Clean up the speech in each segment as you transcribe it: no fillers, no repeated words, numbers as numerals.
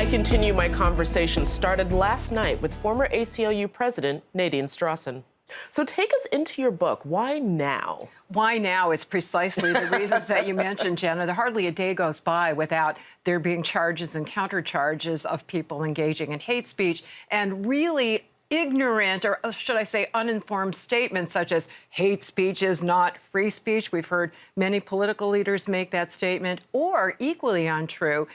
I continue my conversation started last night with former ACLU president Nadine Strossen. So take us into your book. Why now? Why now is precisely the reasons that you mentioned, Jenna. There hardly a day goes by without there being charges and countercharges of people engaging in hate speech and really ignorant, or should I say uninformed statements such as hate speech is not free speech. We've heard many political leaders make that statement, or equally untrue,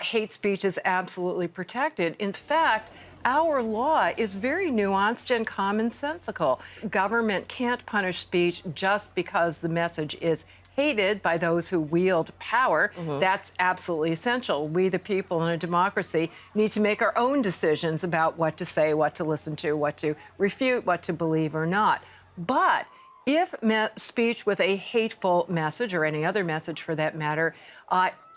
hate speech is absolutely protected. In fact, our law is very nuanced and commonsensical. Government can't punish speech just because the message is hated by those who wield power. That's absolutely essential. We, the people in a democracy, need to make our own decisions about what to say, what to listen to, what to refute, what to believe or not. But if speech with a hateful message, or any other message for that matter,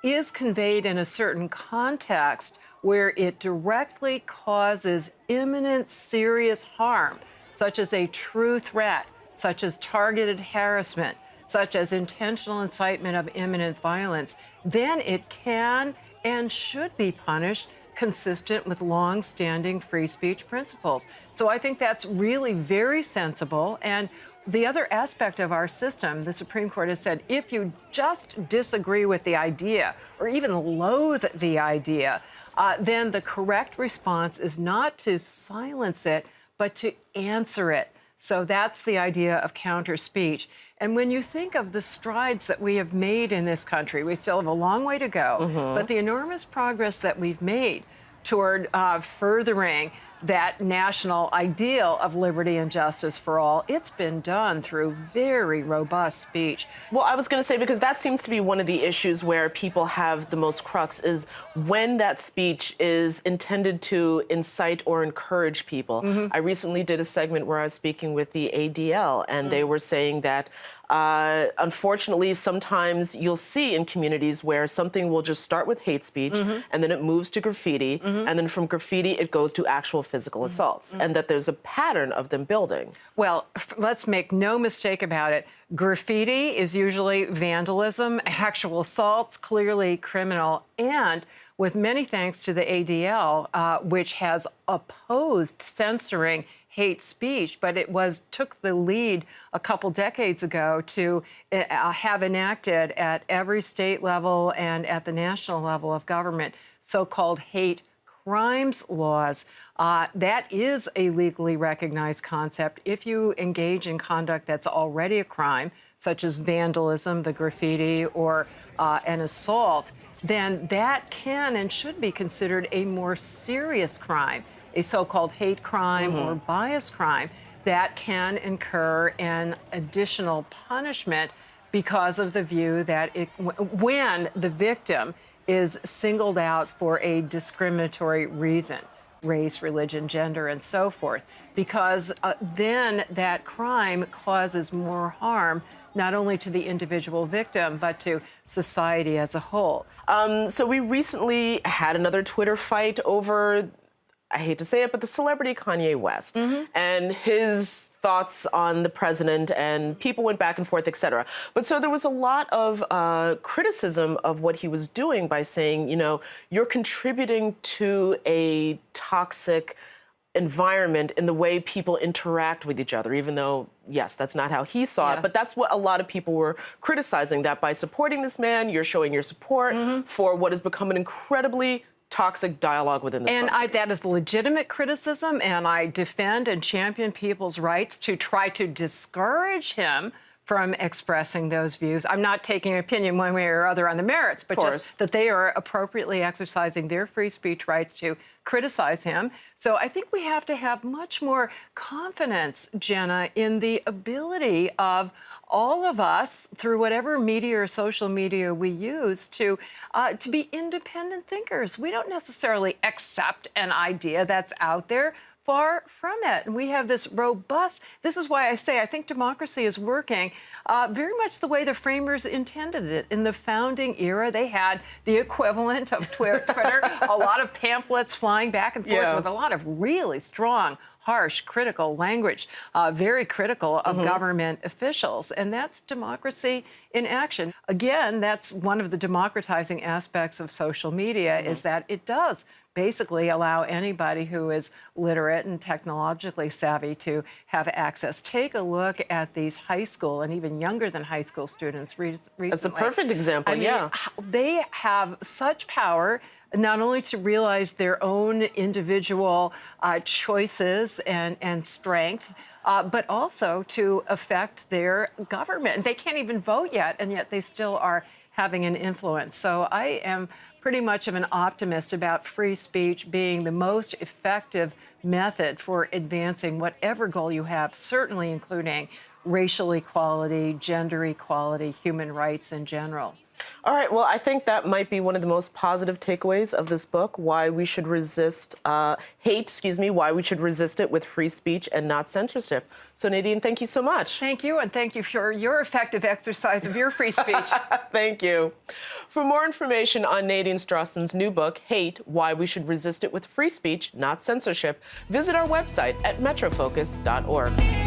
is conveyed in a certain context where it directly causes imminent serious harm, such as a true threat, such as targeted harassment, such as intentional incitement of imminent violence, then it can and should be punished consistent with long-standing free speech principles. So I think that's really very sensible. And the other aspect of our system, the Supreme Court has said, if you just disagree with the idea or even loathe the idea, then the correct response is not to silence it, but to answer it. So that's the idea of counter speech. And when you think of the strides that we have made in this country, we still have a long way to go, but the enormous progress that we've made toward furthering that national ideal of liberty and justice for all, it's been done through very robust speech. Well, I was going to say, because that seems to be one of the issues where people have the most crux, is when that speech is intended to incite or encourage people. I recently did a segment where I was speaking with the ADL, and they were saying that unfortunately, sometimes you'll see in communities where something will just start with hate speech, and then it moves to graffiti, and then from graffiti it goes to actual physical assaults, and that there's a pattern of them building. Well, let's make no mistake about it. Graffiti is usually vandalism, actual assaults, clearly criminal, and with many thanks to the ADL, which has opposed censoring hate speech, but it took the lead a couple decades ago to have enacted at every state level and at the national level of government so-called hate crimes laws. That is a legally recognized concept. If you engage in conduct that's already a crime, such as vandalism, the graffiti, or an assault, then that can and should be considered a more serious crime, a so-called hate crime or bias crime that can incur an additional punishment because of the view that when the victim is singled out for a discriminatory reason, race, religion, gender, and so forth, because then that crime causes more harm not only to the individual victim, but to society as a whole. So we recently had another Twitter fight over, I hate to say it, but the celebrity Kanye West and his thoughts on the president, and people went back and forth, et cetera. But so there was a lot of criticism of what he was doing by saying, you know, you're contributing to a toxic environment in the way people interact with each other, even though, yes, that's not how he saw it. But that's what a lot of people were criticizing, that by supporting this man, you're showing your support for what has become an incredibly toxic dialogue within this country. And that is legitimate criticism, and I defend and champion people's rights to try to discourage him from expressing those views. I'm not taking an opinion one way or other on the merits, but just that they are appropriately exercising their free speech rights to criticize him. So I think we have to have much more confidence, Jenna, in the ability of all of us, through whatever media or social media we use, to be independent thinkers. We don't necessarily accept an idea that's out there. Far from it. And we have this robust, this is why I say I think democracy is working very much the way the framers intended it. In the founding era, they had the equivalent of Twitter, a lot of pamphlets flying back and forth with a lot of really strong, harsh, critical language, very critical of government officials. And that's democracy in action. Again, that's one of the democratizing aspects of social media is that it does basically allow anybody who is literate and technologically savvy to have access. Take a look at these high school and even younger than high school students recently. That's a perfect example, I mean, yeah. They have such power not only to realize their own individual choices and strength, but also to affect their government. They can't even vote yet, and yet they still are having an influence. So I am pretty much of an optimist about free speech being the most effective method for advancing whatever goal you have, certainly including racial equality, gender equality, human rights in general. All right, well, I think that might be one of the most positive takeaways of this book, why we should resist why we should resist it with free speech and not censorship. So Nadine, thank you so much. Thank you, and thank you for your effective exercise of your free speech. Thank you. For more information on Nadine Strosson's new book, Hate, Why We Should Resist It with Free Speech, Not Censorship, visit our website at metrofocus.org.